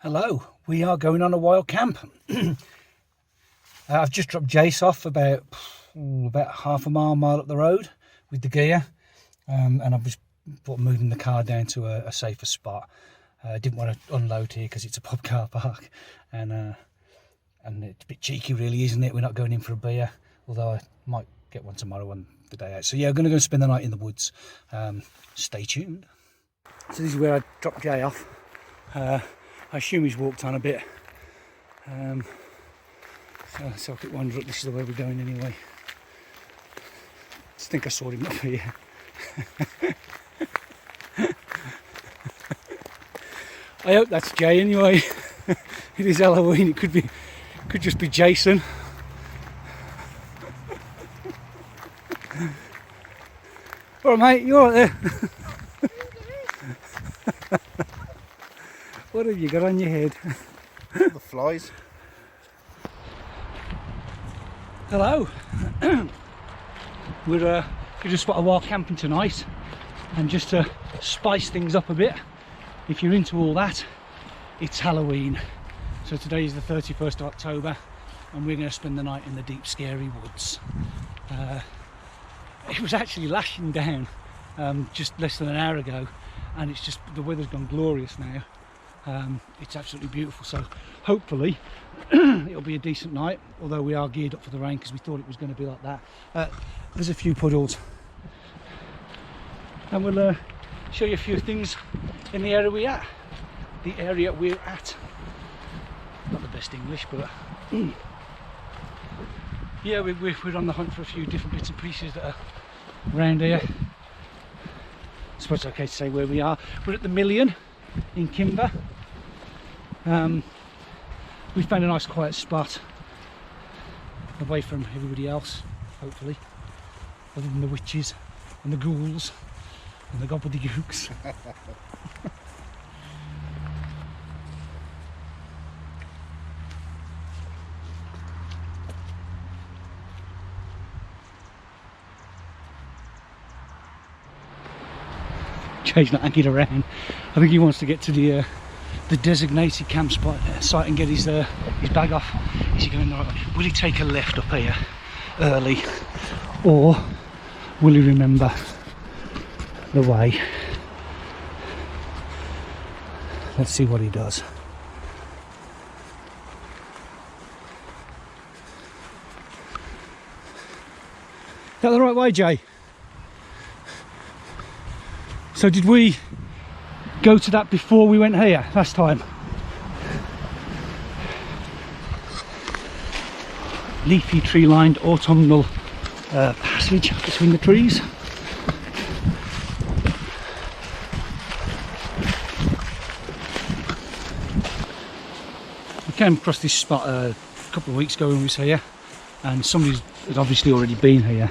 Hello, we are going on a wild camp. I've just dropped Jace off about half a mile up the road with the gear, and I've just moving the car down to a safer spot. I didn't want to unload here because it's a pub car park, and it's a bit cheeky really, isn't it? We're not going in for a beer, although I might get one tomorrow on the day out. So yeah, I'm going to go spend the night in the woods. Stay tuned. So this is where I dropped Jay off. I assume he's walked on a bit. So I could wander up. This is the way we're going anyway. I think I saw him up here. I hope that's Jay anyway. It is Halloween. It could just be Jason. Alright mate, you alright there? What have you got on your head? The flies. Hello. We're going to spot a wild camping tonight, and just to spice things up a bit, if you're into all that, it's Halloween. So today is the 31st of October and we're going to spend the night in the deep scary woods. It was actually lashing down just less than an hour ago, and it's just, the weather's gone glorious now. It's absolutely beautiful, so hopefully it'll be a decent night, although we are geared up for the rain because we thought it was going to be like that. There's a few puddles, and we'll show you a few things in the area we're at. Not the best English, but yeah, we're on the hunt for a few different bits and pieces that are around here. I suppose it's okay to say where we are. We're at the Million in Kinver. We found a nice quiet spot away from everybody else, hopefully, other than the witches and the ghouls and the gobbledygooks. Jay's not hanging around. I think he wants to get to the designated camp spot site and get his bag off. Is he going the right way? Will he take a left up here early, or will he remember the way? Let's see what he does. Is that the right way, Jay? So did we go to that before we went here last time? Leafy tree lined autumnal passage between the trees. We came across this spot a couple of weeks ago when we was here, and somebody had obviously already been here,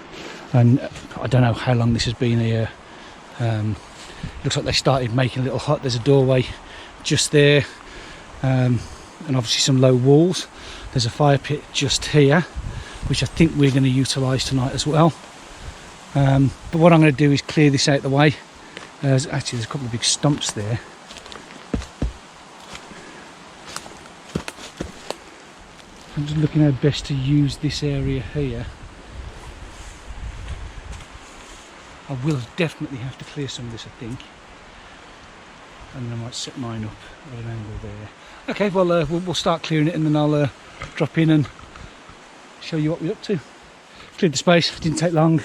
and I don't know how long this has been here. Looks like they started making a little hut. There's a doorway just there, and obviously some low walls. There's a fire pit just here, which I think we're going to utilise tonight as well. But what I'm going to do is clear this out the way. There's a couple of big stumps there. I'm just looking how best to use this area here. I will definitely have to clear some of this, I think, and then I might set mine up at an angle there. Okay, well we'll start clearing it, and then I'll drop in and show you what we're up to. Cleared the space, didn't take long.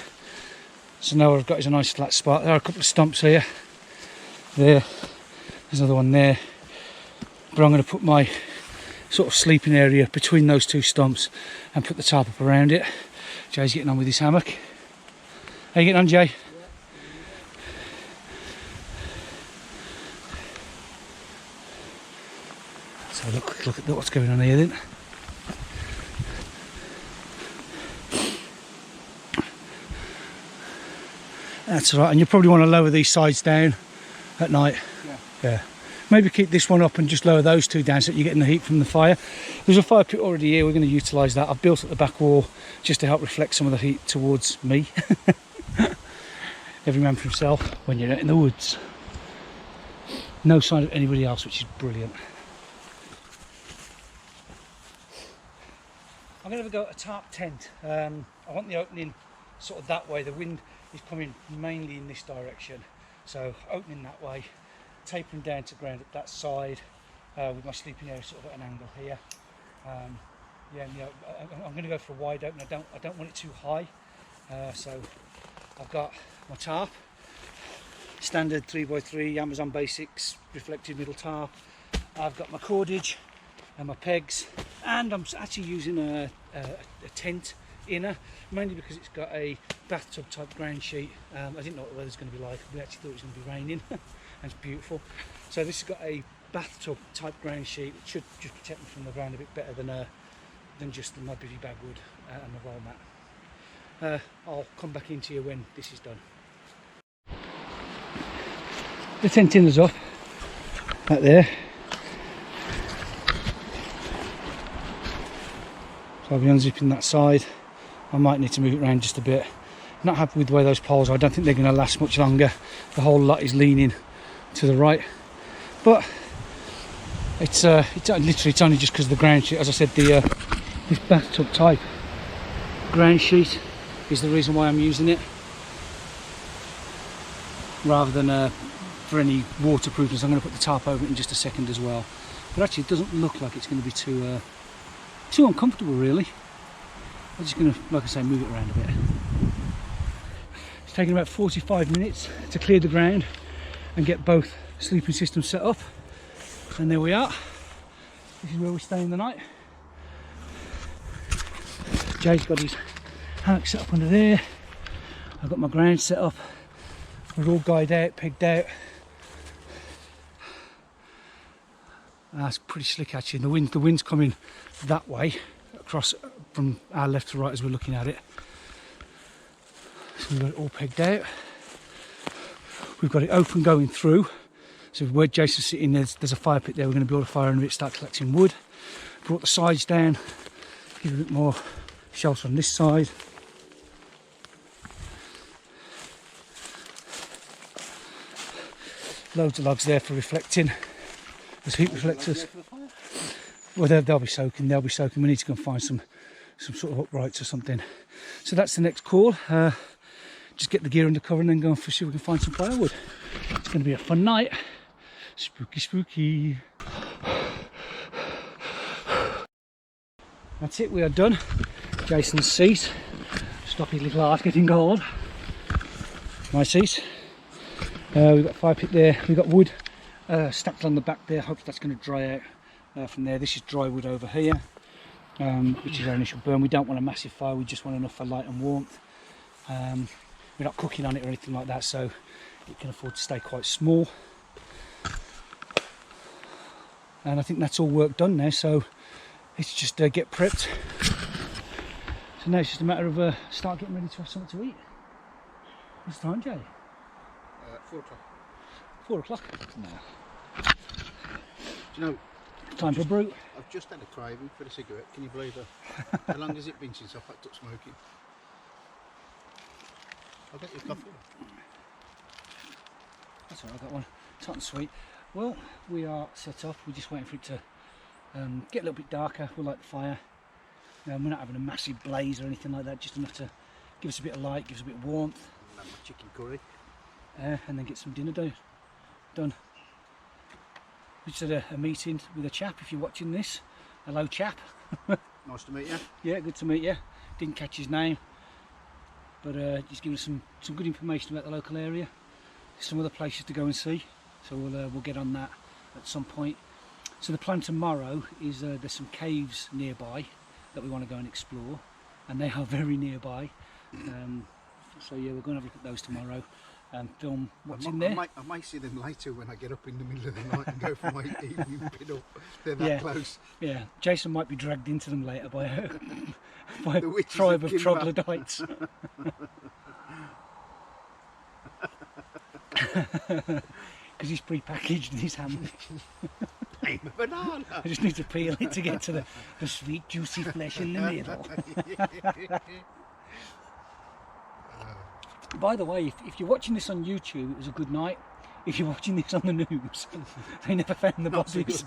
So now what I've got is a nice flat spot. There are a couple of stumps here. There's another one there. But I'm going to put my sort of sleeping area between those two stumps and put the tarp up around it. Jay's getting on with his hammock. How you getting on, Jay? So look at what's going on here then. That's all right, and you probably want to lower these sides down at night. Yeah. Maybe keep this one up and just lower those two down so that you're getting the heat from the fire. There's a fire pit already here. We're going to utilise that. I've built up the back wall just to help reflect some of the heat towards me. Every man for himself when you're out in the woods. No sign of anybody else, which is brilliant. I'm going to go at a tarp tent. I want the opening sort of that way. The wind is coming mainly in this direction, so opening that way, tapering down to ground at that side, with my sleeping area sort of at an angle here. Yeah, I'm going to go for a wide open. I don't want it too high, so I've got my tarp, standard 3x3 Amazon Basics reflective middle tarp. I've got my cordage and my pegs, and I'm actually using a tent inner, mainly because it's got a bathtub type ground sheet. I didn't know what the weather's going to be like. We actually thought it was going to be raining and it's beautiful. So this has got a bathtub type ground sheet, which should just protect me from the ground a bit better than just my bivvy bag would and my roll mat. I'll come back into you when this is done. The tent inner's up, back there. So I'll be unzipping that side. I might need to move it around just a bit. Not happy with the way those poles are. I don't think they're going to last much longer. The whole lot is leaning to the right, but it's literally, it's only just because of the ground sheet. As I said, this bathtub type ground sheet is the reason why I'm using it, rather than for any waterproofness. I'm going to put the tarp over it in just a second as well. But actually, it doesn't look like it's going to be too uncomfortable, really. I'm just going to, like I say, move it around a bit. It's taken about 45 minutes to clear the ground and get both sleeping systems set up. And there we are. This is where we're staying the night. Jay's got his hammock set up under there. I've got my ground set up. We're all guyed out, pegged out. That's pretty slick actually. The wind's coming that way, across from our left to right as we're looking at it. So we've got it all pegged out. We've got it open going through. So where Jason's sitting, there's a fire pit there. We're going to build a fire under it, start collecting wood. Brought the sides down, give a bit more shelter on this side. Loads of logs there for reflecting. There's heat reflectors. Well, they'll be soaking. They'll be soaking. We need to go and find some sort of uprights or something. So that's the next call. Just get the gear under cover and then go and see if we can find some firewood. It's going to be a fun night. Spooky, spooky. That's it. We are done. Jason's seat. Stop his little heart getting cold. My seat. We've got a fire pit there. We've got wood stacked on the back there. Hope that's going to dry out from there. This is dry wood over here, which is our initial burn. We don't want a massive fire. We just want enough for light and warmth. We're not cooking on it or anything like that, so it can afford to stay quite small. And I think that's all work done now, so it's just get prepped. So now it's just a matter of start getting ready to have something to eat. What's the time, Jay? 4 o'clock. 4 o'clock? No. Do you know, Time for a brew. I've just had a craving for a cigarette. Can you believe that? How long has it been since I've packed up smoking? I'll get you a coffee. That's all right, I got one. It's hot and sweet. Well, we are set up. We're just waiting for it to get a little bit darker. We'll light the fire. We're not having a massive blaze or anything like that, just enough to give us a bit of light, give us a bit of warmth. And my chicken curry. And then get some dinner done. We just had a meeting with a chap. If you're watching this, hello chap. Nice to meet you. Yeah, good to meet you. Didn't catch his name, but just giving us some good information about the local area, some other places to go and see. So we'll get on that at some point. So the plan tomorrow is there's some caves nearby that we want to go and explore, and they are very nearby. So yeah, we're going to have a look at those tomorrow and film what's in there. I might see them later when I get up in the middle of the night and go for my evening pin up. They're that close. Yeah, Jason might be dragged into them later by a The witches tribe of Kinver. troglodytes. Because he's pre-packaged in his hammock. I'm a banana. I just need to peel it to get to the sweet juicy flesh in the middle. By the way, if you're watching this on YouTube, it was a good night. If you're watching this on the news, they never found the bodies.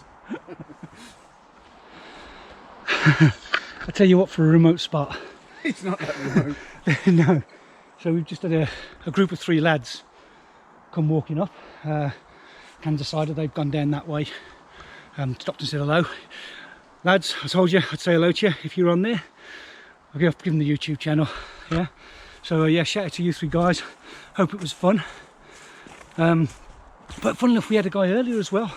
I tell you what, for a remote spot. It's not that remote. No. So we've just had a group of 3 lads come walking up. And decided they've gone down that way. Stopped and said hello. Lads, I told you I'd say hello to you if you're on there. I'll give them the YouTube channel. Yeah. So yeah, shout out to you 3 guys. Hope it was fun. But fun enough, we had a guy earlier as well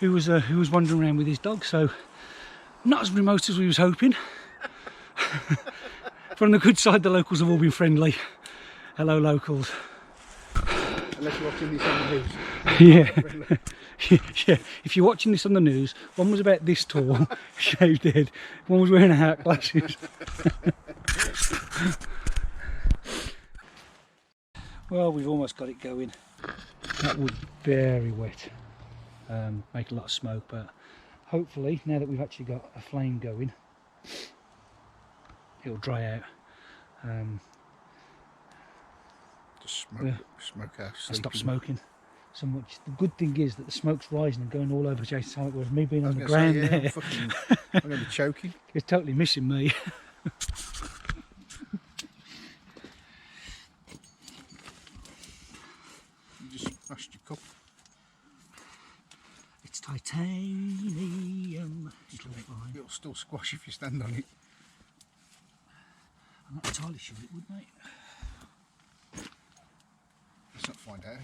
who was wandering around with his dog. So not as remote as we was hoping. But on the good side, the locals have all been friendly. Hello, locals. Unless you're watching this on the news. Yeah. Yeah, if you're watching this on the news, one was about this tall, shaved head, one was wearing a hat, glasses. Well, we've almost got it going. That wood very wet, make a lot of smoke, but hopefully now that we've actually got a flame going, it'll dry out. Just smoke out. I stopped smoking so much. The good thing is that the smoke's rising and going all over Jason's hammock, whereas me being on the ground there, I'm going to be choking. It's totally missing me. You just smashed your cup. It's titanium. It'll still squash if you stand on it. I'm not entirely sure it would, mate. Let's not find out.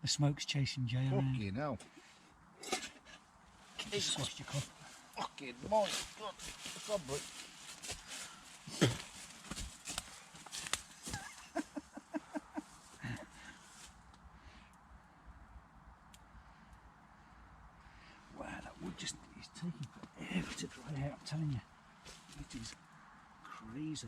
The smoke's chasing Jay around. Fucking hell. You squashed your cup. Fucking my God. God, but Wow, that wood just is taking forever to dry out, I'm telling you. It is crazy.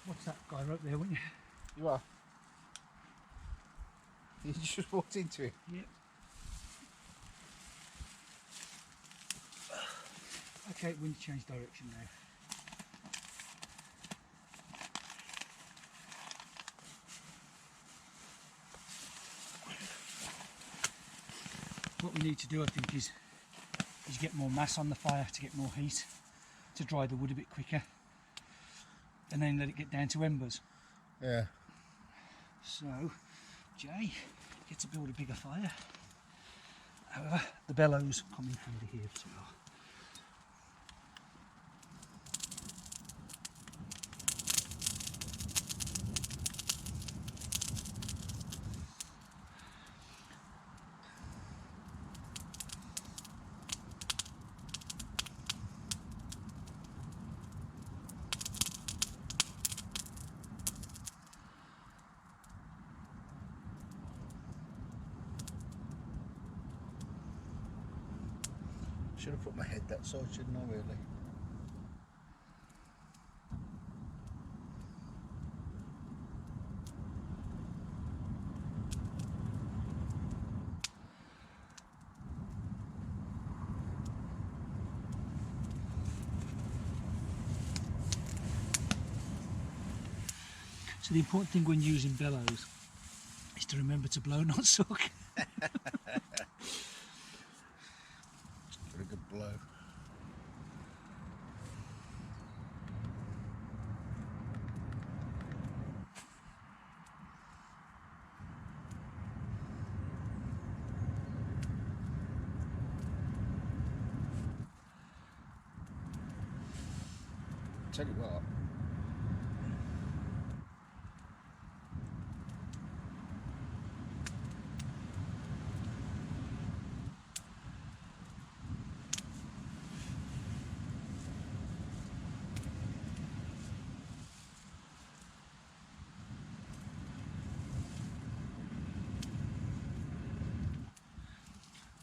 What's that guy right there, wouldn't you? you are. You just walked into it. Yep. Okay, we need to change direction now. What we need to do, I think, is get more mass on the fire to get more heat, to dry the wood a bit quicker, and then let it get down to embers. Yeah. So, Jay gets to build a bigger fire. However, the bellows come in handy here as well. Should have put my head that side, shouldn't I, really? So the important thing when using bellows is to remember to blow, not suck. Give it a good blow. Tell you what.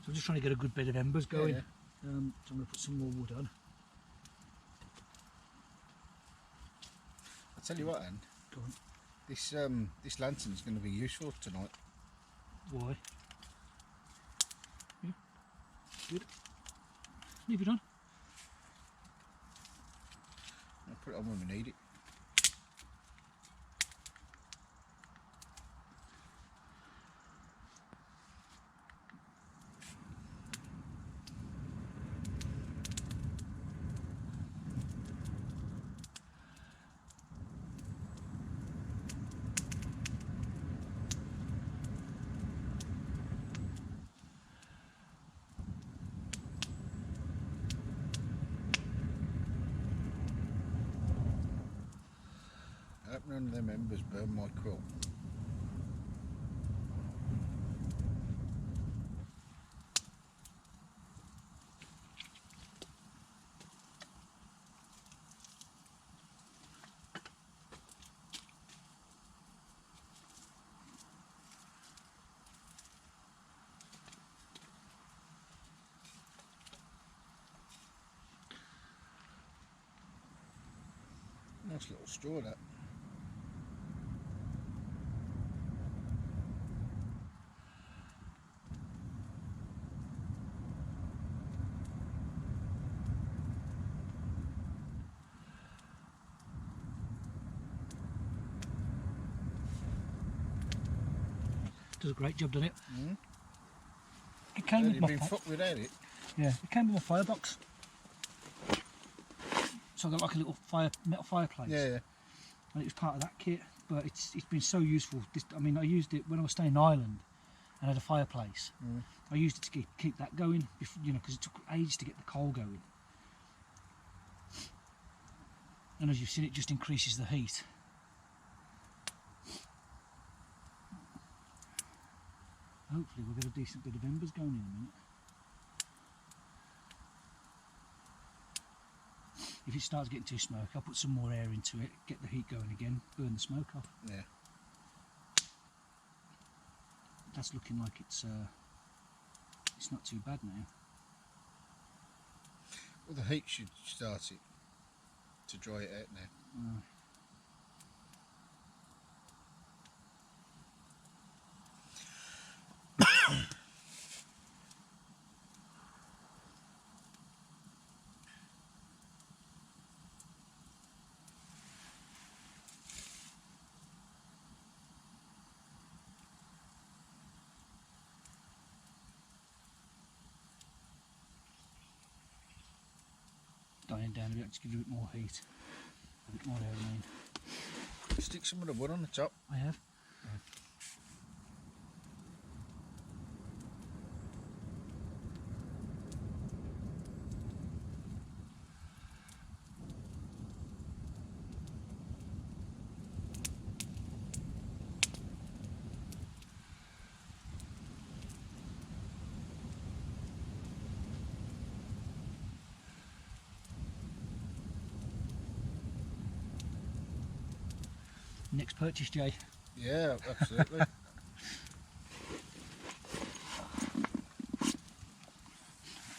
So I'm just trying to get a good bit of embers going. Yeah. So I'm going to put some more wood on. I tell you what, then, Go on. This lantern's going to be useful tonight. Why? Yeah. Good. Leave it on. I'll put it on when we need it. I hope none of them embers burn my quilt. Nice little straw that. Does a great job, doesn't it? Mm. It came with You've my been fucked without it. Yeah, it came with my firebox. So I got like a little metal fireplace. Yeah. And it was part of that kit, but it's been so useful. I mean, I used it when I was staying in Ireland and had a fireplace. I used it to keep that going, you know, because it took ages to get the coal going. And as you've seen, it just increases the heat. Hopefully we'll get a decent bit of embers going in a minute. If it starts getting too smoky, I'll put some more air into it, get the heat going again, burn the smoke off. Yeah. That's looking like it's not too bad now. Well, the heat should start it to dry it out now. Dying down a bit, just give it a bit more heat, a bit more air, I mean. Stick some of the wood on the top. I have. Next purchase, Jay. Yeah, absolutely.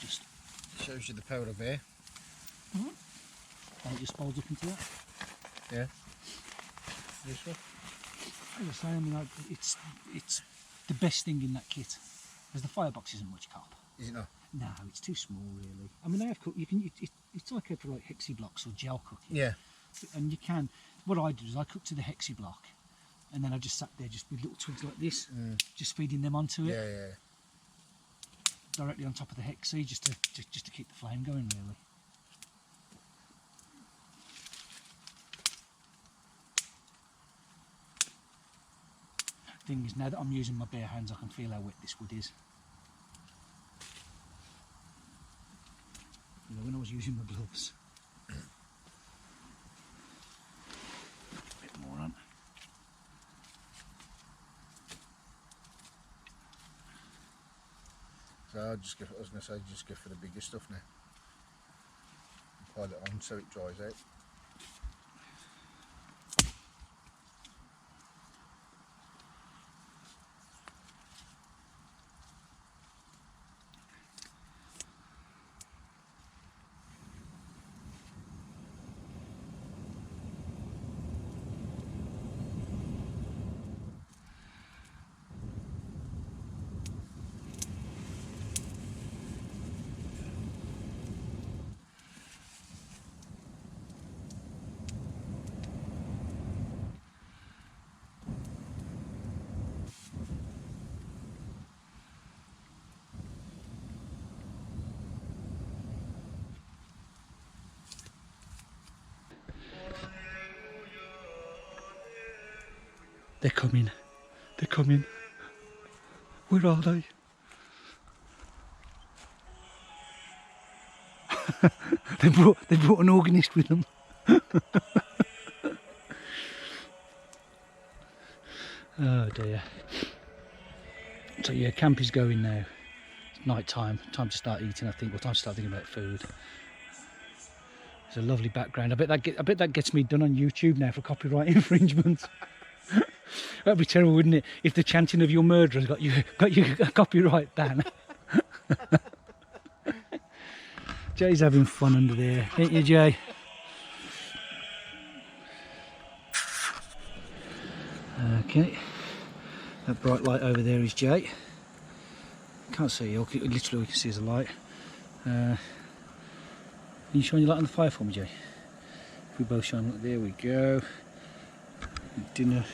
Just shows you the power of air. and it just folds up into that. Yeah. Useful. As I say, I mean, it's the best thing in that kit, because the firebox isn't much cop. Is it not? No, it's too small, really. I mean, they have cooked. You can. It's like for like hexi blocks or gel cooking. Yeah. And you can. What I do is I cook to the hexi block, and then I just sat there just with little twigs like this, just feeding them onto it. Yeah. Directly on top of the hexi, just to keep the flame going, really. Thing is, now that I'm using my bare hands, I can feel how wet this wood is. You know, when I was using my gloves. A bit more on. So I was going to say, just go for the bigger stuff now. And pile it on so it dries out. They're coming. They're coming. Where are they? they brought an organist with them. Oh dear. So yeah, camp is going now. It's night time. Time to start eating, I think. Well, time to start thinking about food. It's a lovely background. I bet that gets me done on YouTube now for copyright infringement. That'd be terrible, wouldn't it? If the chanting of your murderers got you a copyright ban. Jay's having fun under there, ain't you, Jay? Okay. That bright light over there is Jay. Can't see you. Literally, we can see as a light. Are you shining your light on the fire for me, Jay? If we both shine, there we go. Dinner's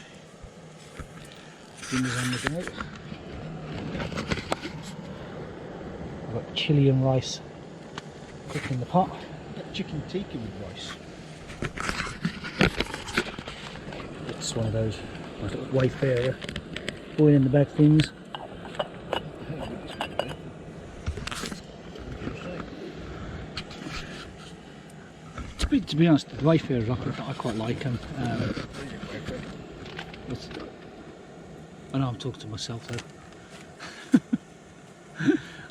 on the go. We've got chilli and rice cooking in the pot. Got chicken tikka with rice. It's one of those Wayfarer boy in the bag things. To be honest, the Wayfarers I quite like them. I know I'm talking to myself though.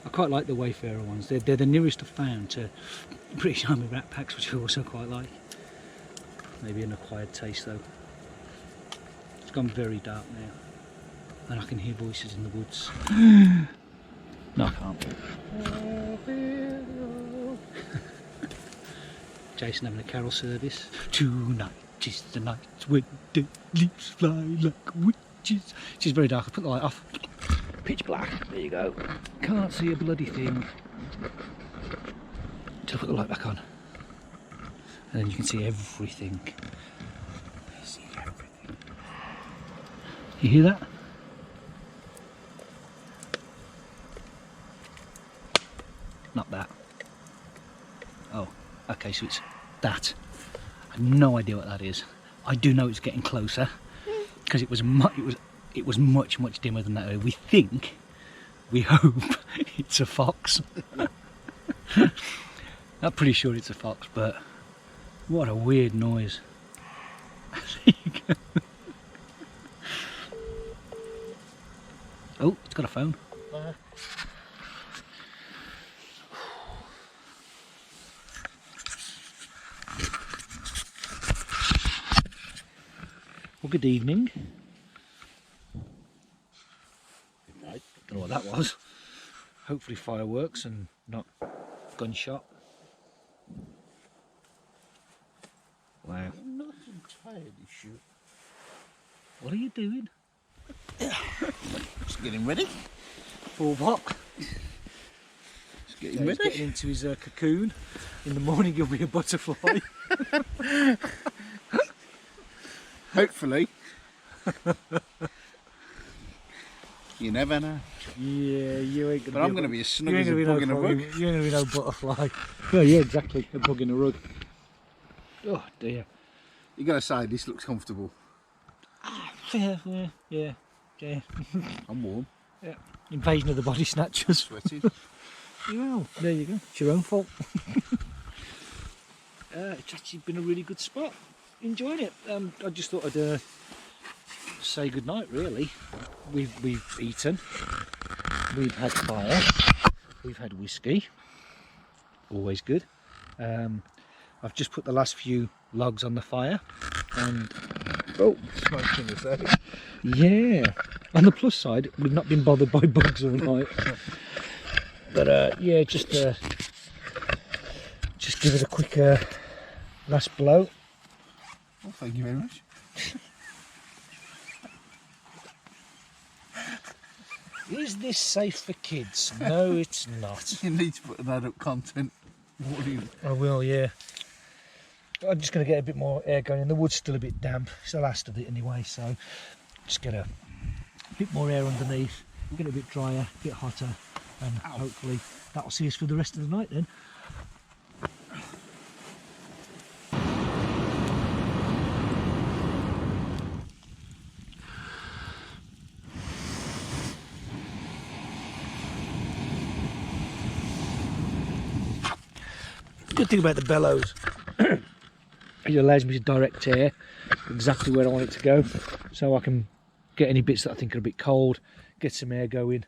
I quite like the Wayfarer ones. They're the nearest I've found to British Army rat packs, which I also quite like. Maybe an acquired taste though. It's gone very dark now, and I can hear voices in the woods. No, I can't. Jason having a carol service. Tonight is the night when the leaves fly like witches. She's very dark. I put the light off. Pitch black. There you go. Can't see a bloody thing. Until I put the light back on. And then you can see everything. You see everything. You hear that? Not that. Oh, okay, so it's that. I have no idea what that is. I do know it's getting closer because it was much dimmer than that earlier. We hope it's a fox. I'm pretty sure it's a fox, but what a weird noise. There you go. Oh, it's got a phone. Well, good evening. Good night. Don't know what that was. Hopefully fireworks and not gunshot. Wow. I'm not entirely sure. What are you doing? Just getting ready. For what? Just getting He's ready. getting into his cocoon. In the morning he'll be a butterfly. Hopefully. You never know. Yeah, you ain't gonna. But I'm going to be as snug as a bug in a rug. You ain't gonna be no butterfly. Oh yeah, exactly. A bug in a rug. Oh dear. You got to say this looks comfortable. Yeah. I'm warm. Yeah. Invasion of the body snatchers. Sweaty. Well, there you go. It's your own fault. It's actually been a really good spot. Enjoying it. I just thought I'd say good night. Really, we've eaten. We've had fire. We've had whiskey. Always good. I've just put the last few logs on the fire, and Oh, smoke in the face. yeah. On the plus side, we've not been bothered by bugs all night. But yeah, just give it a quick last blow. Well, thank you very much. Is this safe for kids? No, it's not. You need to put an adult content warning. I will, yeah. I'm just going to get a bit more air going in. The wood's still a bit damp. It's the last of it anyway, so just get a bit more air underneath, get it a bit drier, a bit hotter, and hopefully that'll see us for the rest of the night then. good thing about the bellows. It allows me to direct air exactly where I want it to go, so I can get any bits that I think are a bit cold, get some air going,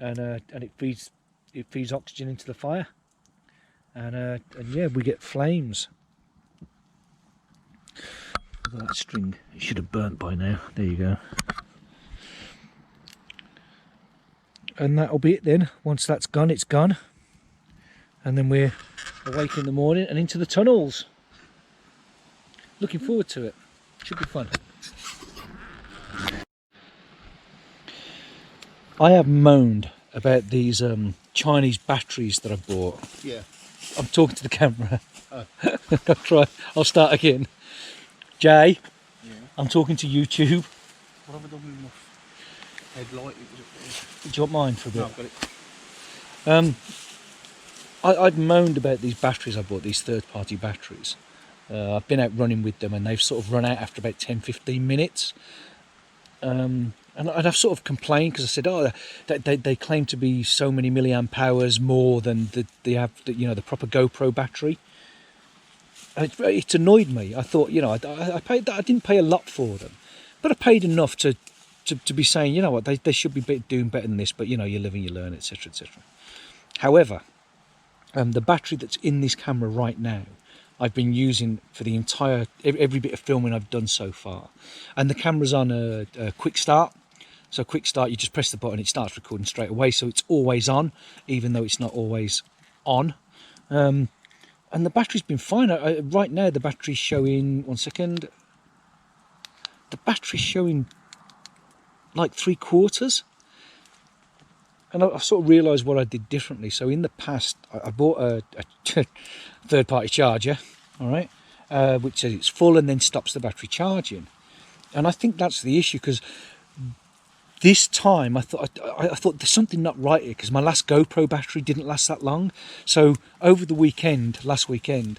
and it feeds oxygen into the fire, and yeah, we get flames. Look at that string, it should have burnt by now. There you go. And that'll be it then. Once that's gone, it's gone, and then we're awake in the morning and into the tunnels. Looking forward to it. Should be fun. I have moaned about these Chinese batteries that I bought. Yeah. I'm talking to the camera. Oh. I'll start again. Jay, yeah. I'm talking to YouTube. What have I done with my headlight? Do you want mine for a bit? No, I've got it. I'd moaned about these batteries I bought, these third-party batteries. I've been out running with them and they've sort of run out after about 10-15 minutes. And I've sort of complained because I said, oh, they claim to be so many milliamp hours more than the proper GoPro battery. It annoyed me. I thought, I didn't pay a lot for them, but I paid enough to be saying, you know what, they should be doing better than this, but you live and you learn, etc., etc. However, the battery that's in this camera right now, I've been using for the entire, every bit of filming I've done so far. And the camera's on a quick start. So quick start, you just press the button, it starts recording straight away. So it's always on, even though it's not always on. And the battery's been fine. Right now the battery's showing, 1 second. The battery's showing like 3/4. And I've sort of realised what I did differently. So in the past, I bought a third-party charger, all right, which says it's full and then stops the battery charging. And I think that's the issue, because this time I thought there's something not right here, because my last GoPro battery didn't last that long. So over the last weekend,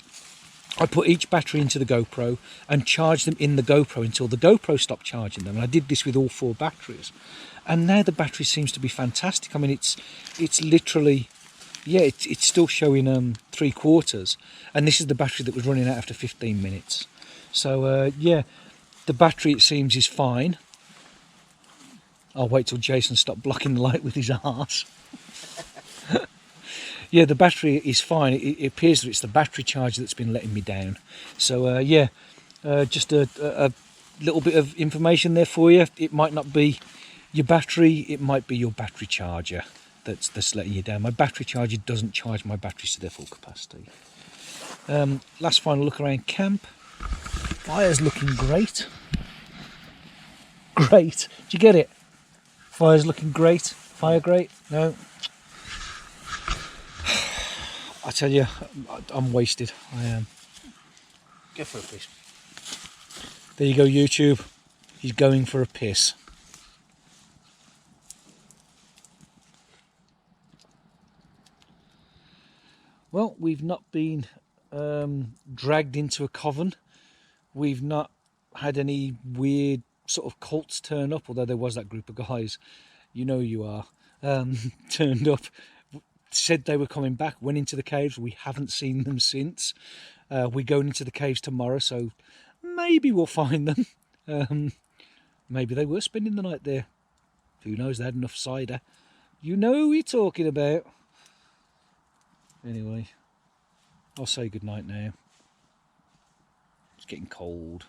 I put each battery into the GoPro and charged them in the GoPro until the GoPro stopped charging them. And I did this with all 4 batteries. And now the battery seems to be fantastic. I mean, it's literally, yeah, it's still showing 3/4. And this is the battery that was running out after 15 minutes. So, yeah, the battery, it seems, is fine. I'll wait till Jason stops blocking the light with his arse. Yeah, the battery is fine. It appears that it's the battery charger that's been letting me down. So, yeah, just a little bit of information there for you. It might not be your battery, it might be your battery charger that's letting you down. My battery charger doesn't charge my batteries to their full capacity. Last final look around camp. Fire's looking great. Great. Did you get it? Fire's looking great. Fire great? No. I tell you, I'm wasted. I am. Go for a piss. There you go, YouTube. He's going for a piss. Well, we've not been dragged into a coven. We've not had any weird sort of cults turn up, although there was that group of guys, you know you are, turned up, said they were coming back, went into the caves. We haven't seen them since. We're going into the caves tomorrow, so maybe we'll find them. Maybe they were spending the night there. Who knows, they had enough cider. You know who we're talking about. Anyway, I'll say goodnight now. It's getting cold.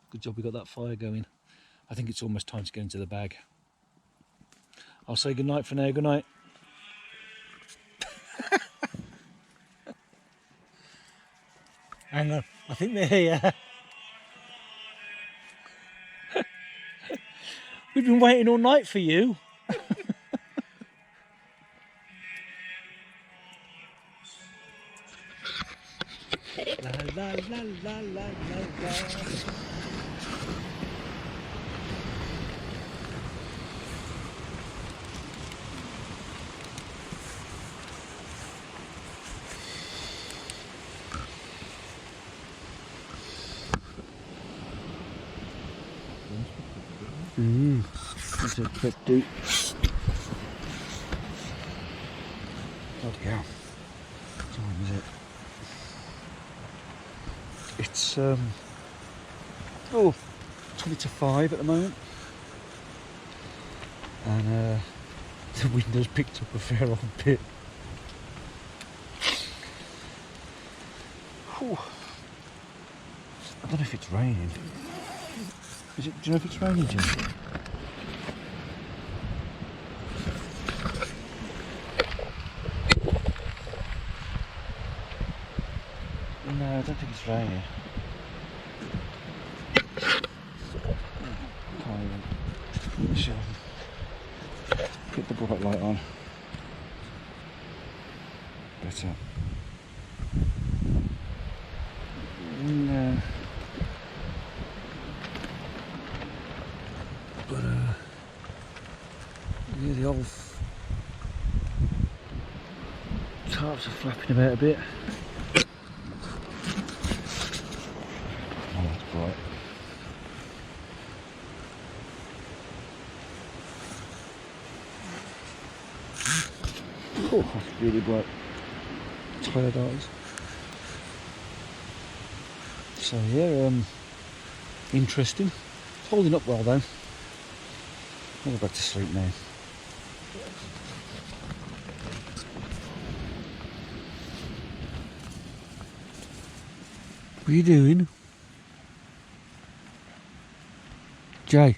Good job we got that fire going. I think it's almost time to go into the bag. I'll say goodnight for now. Good night. Hang on, I think they're here. We've been waiting all night for you. La la la la la la. That's a quick do. Bloody hell. What time is it? It's 20 to 5 at the moment, and the window's picked up a fair old bit. Whew. I don't know if it's raining. Do you know if it's raining, Jim? No, I don't think it's raining. Can't even. Sure. Put the bright light on. Better. No. But yeah, the old tarps are flapping about a bit. Oh, that's bright. Oh, that's really bright. Tired eyes. So yeah, interesting. It's holding up well though. I'll go back to sleep now. What are you doing? Jay?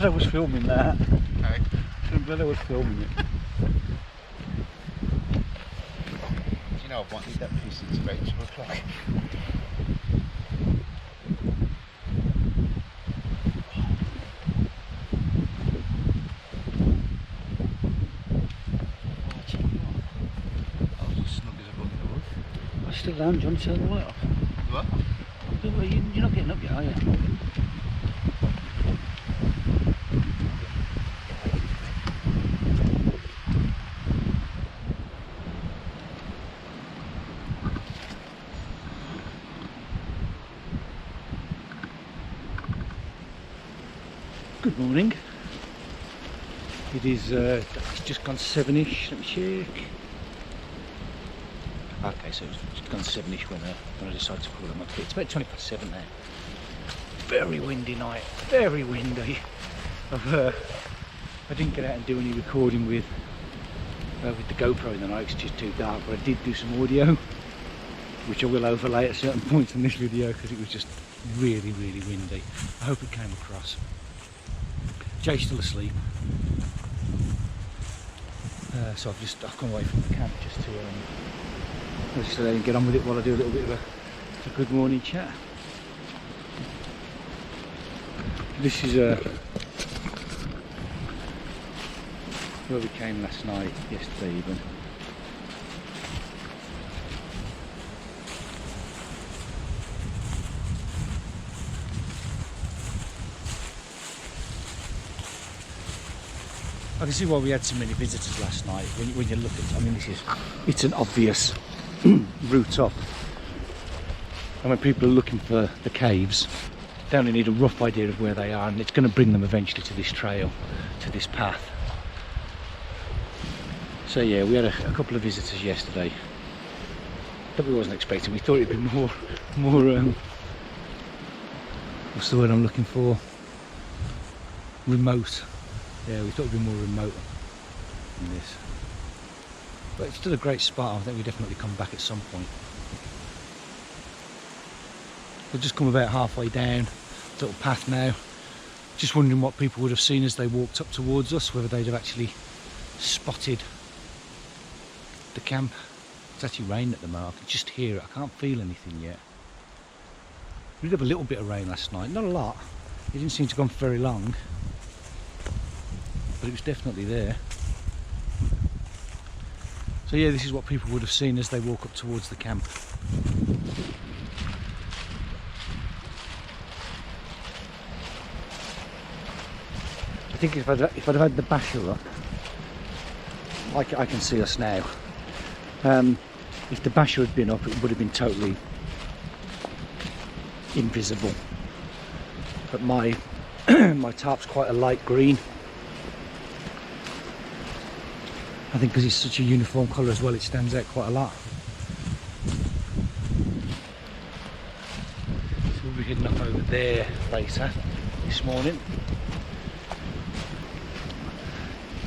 I was filming that. Okay. I was filming it. You know, I've wanted that fish since about 2 o'clock. I was as snug as a bug in the wood. I still am, John. Turn the light off. What? You're not getting up yet, are you? Good morning. It is it's just gone 7ish. Let me check. Okay, so it's gone 7ish when I decided to pull them up. It's about 20 past 7 now. Very windy night. Very windy. I didn't get out and do any recording with the GoPro in the night. It's just too dark. But I did do some audio, which I will overlay at certain points in this video because it was just really, really windy. I hope it came across. Jay's still asleep, so I've come away from the camp just to let him get on with it while I do a little bit of a good morning chat. This is where we came last night, yesterday even. I can see why we had so many visitors last night. When you look at, I mean, it's an obvious route up. And when people are looking for the caves, they only need a rough idea of where they are, and it's going to bring them eventually to this trail, to this path. So yeah, we had a couple of visitors yesterday that we wasn't expecting. We thought it'd be more what's the word I'm looking for? Remote. Yeah, we thought it'd be more remote than this. But it's still a great spot. I think we definitely come back at some point. We've just come about halfway down the little path now. Just wondering what people would have seen as they walked up towards us, whether they'd have actually spotted the camp. It's actually raining at the moment. I can just hear it. I can't feel anything yet. We did have a little bit of rain last night, not a lot. It didn't seem to go on for very long, but it was definitely there. So yeah, this is what people would have seen as they walk up towards the camp. I think if I'd have had the basher up, I can see us now. If the basher had been up, it would have been totally invisible. But my my tarp's quite a light green. I think because it's such a uniform colour as well, it stands out quite a lot. So we'll be heading up over there later this morning.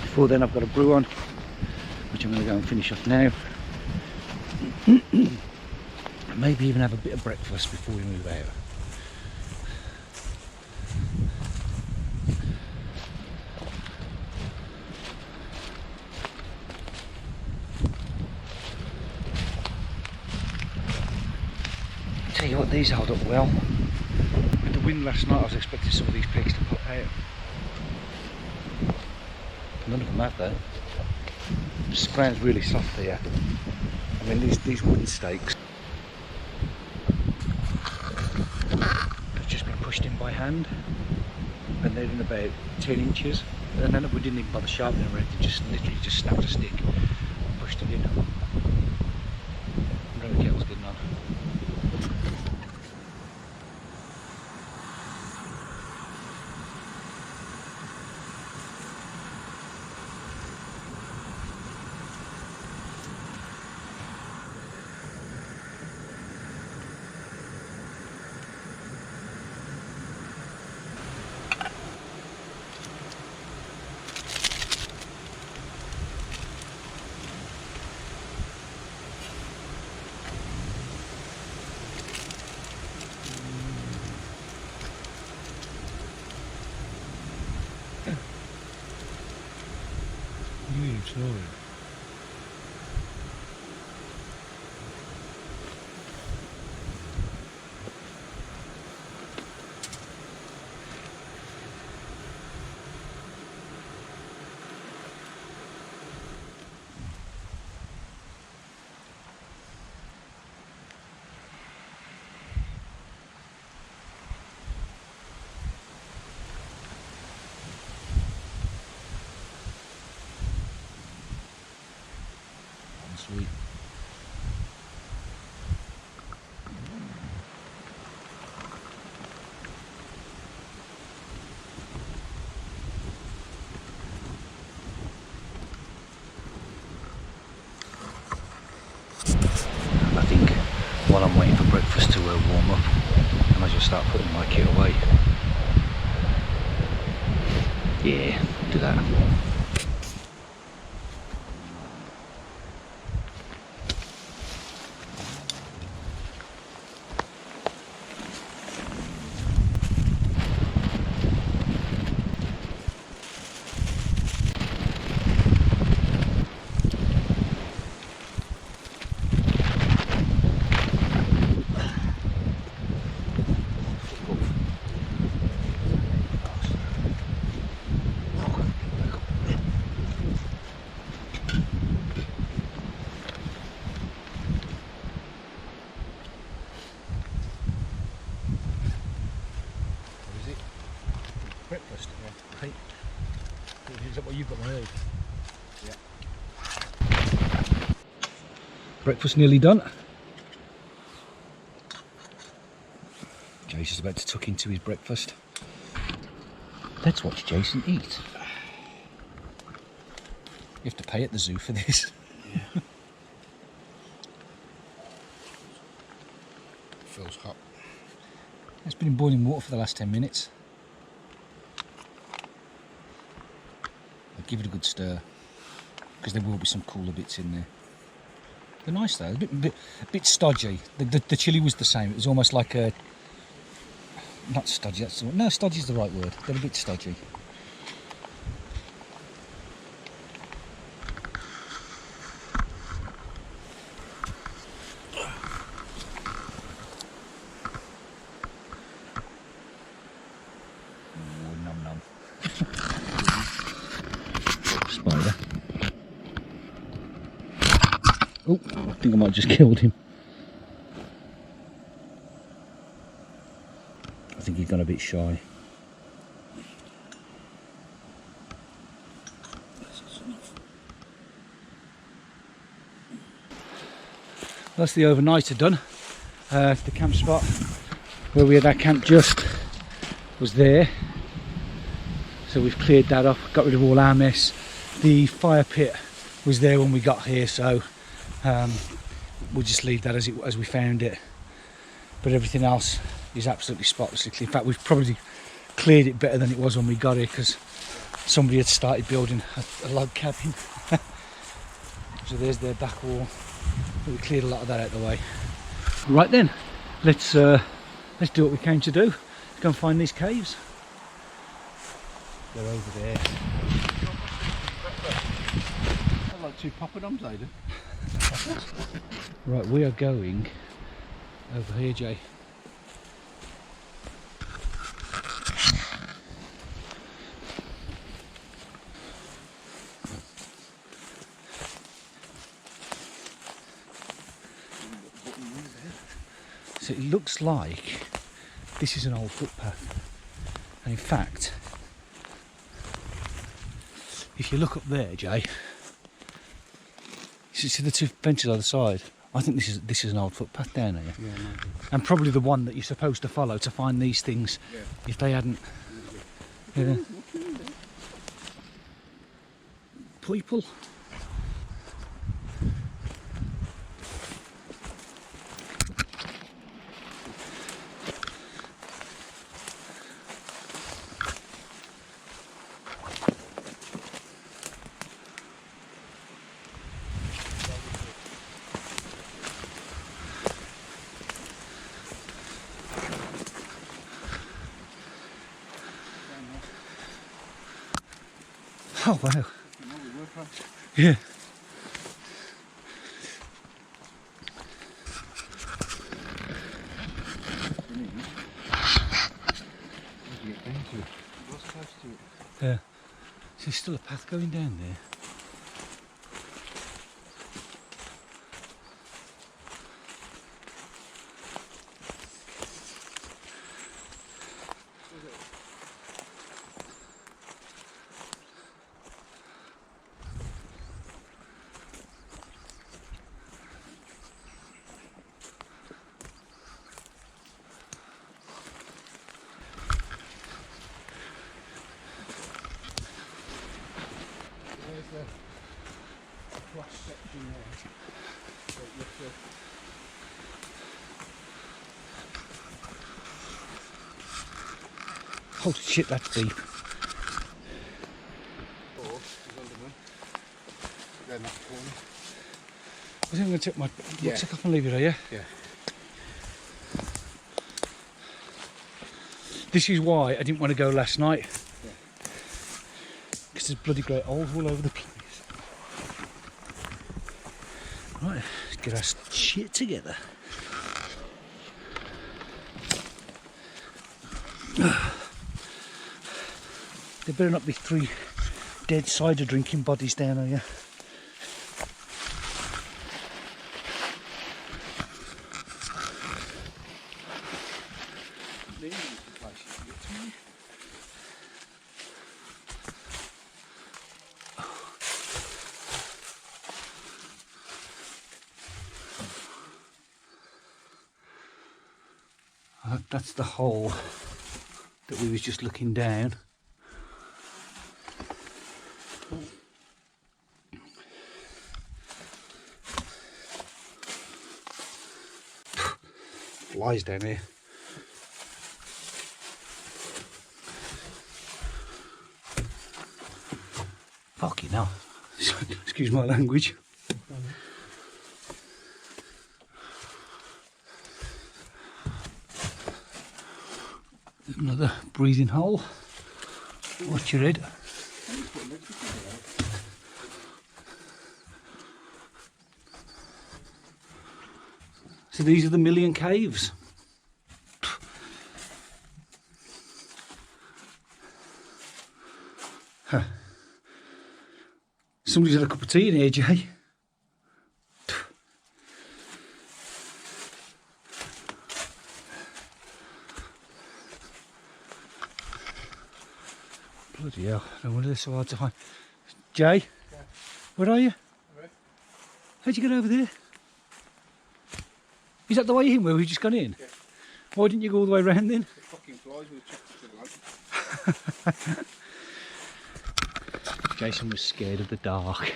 Before then I've got a brew on, which I'm going to go and finish off now. Maybe even have a bit of breakfast before we move out. Tell you what, these hold up well. With the wind last night, I was expecting some of these pegs to pop out. None of them have though. The ground's really soft here. I mean, these wooden stakes have just been pushed in by hand, and they're in about 10 inches. And then we didn't even bother sharpening them, just literally just snapped a stick and pushed it in. I wonder how the kettle's getting on. Really? Sweet. I think while I'm waiting for breakfast to warm up, I might just start putting my kit away. Yeah, do that. Breakfast. Yeah. Hey. Is that what you've got, my own? Yeah. Breakfast nearly done. Jason's about to tuck into his breakfast. Let's watch Jason eat. You have to pay at the zoo for this. Yeah. Feels hot. It's been in boiling water for the last 10 minutes. I'll give it a good stir, because there will be some cooler bits in there. They're nice though, a bit stodgy. The chili was the same. It was almost like a... Not stodgy, no, stodgy is the right word. They're a bit stodgy. think I might have just killed him. I think he's gone a bit shy. That's the overnighter done. The camp spot where we had our camp just was there. So we've cleared that up, got rid of all our mess. The fire pit was there when we got here, so we'll just leave that as we found it. But everything else is absolutely spotless. In fact, we've probably cleared it better than it was when we got here, because somebody had started building a log cabin. So there's their back wall. But we cleared a lot of that out of the way. Right then, let's do what we came to do. Let's go and find these caves. They're over there. I like two poppadoms, I do. Right, we are going over here, Jay. So it looks like this is an old footpath, and in fact, if you look up there, Jay, you see the two benches either side. I think this is an old footpath down here, Yeah, maybe. and probably the one that you're supposed to follow to find these things. Yeah. If they hadn't, yeah. People. Oh wow. Yeah. Yeah. So there's still a path going down there. Cross section there. Holy shit, that's deep. I think I'm going to take my rucksack off and leave it here. Yeah. This is why I didn't want to go last night. Because there's bloody great holes all over the place. Right, let's get our shit together. There better not be 3 dead cider drinking bodies down here. That's the hole that we was just looking down. Flies down here. Fucking hell. Excuse my language. Another breathing hole. Watch your head. So these are the million caves. Huh. Somebody's had a cup of tea in here, Jay. Bloody hell, no wonder they're so hard to find. Jay, Yeah. where are you? Alright. How'd you get over there? Is that the way in where we've just gone in? Yeah. Why didn't you go all the way around then? The fucking flies with the to the lantern. Jason was scared of the dark, so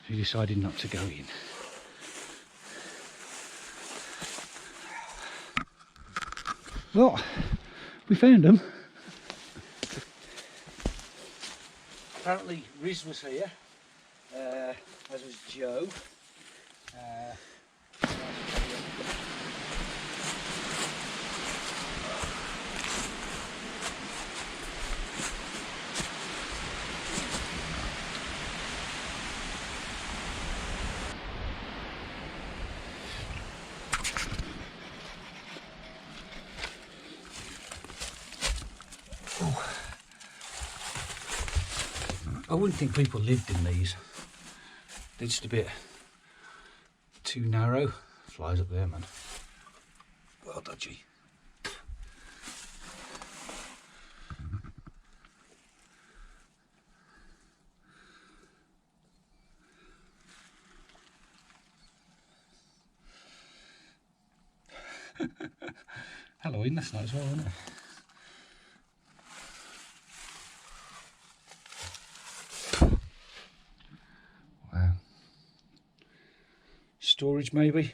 he decided not to go in. Well, we found them. Apparently Riz was here, as was Joe. I wouldn't think people lived in these. They're just a bit too narrow. Flies up there, man. Well dodgy. Halloween last night as well, wasn't it? Wow. Storage maybe?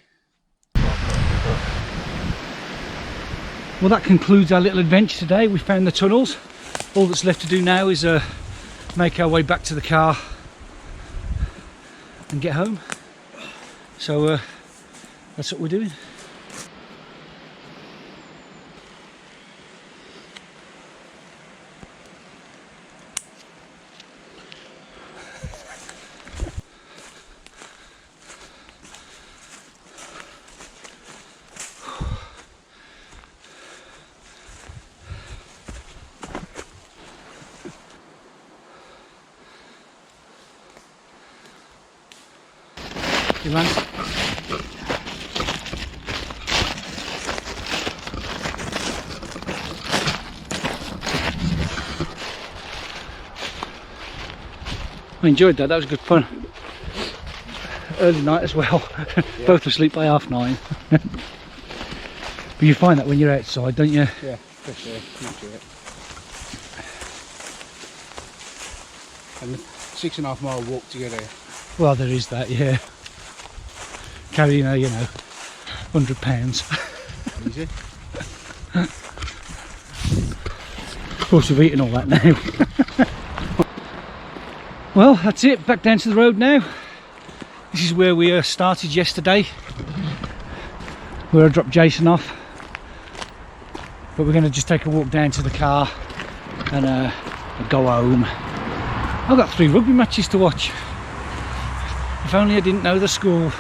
Well, that concludes our little adventure today. We found the tunnels. All that's left to do now is make our way back to the car and get home. So that's what we're doing. You man. I enjoyed that, that was good fun. Early night as well, yeah. Both asleep by 9:30. But you find that when you're outside, don't you? Yeah, fresh air, enjoy it. And the 6.5 mile walk to get here. Well, there is that, yeah. Carrying a, £100. Easy. Of course, we've eaten all that now. Well, that's it. Back down to the road now. This is where we started yesterday, where I dropped Jason off. But we're going to just take a walk down to the car and go home. I've got 3 rugby matches to watch. If only I didn't know the score.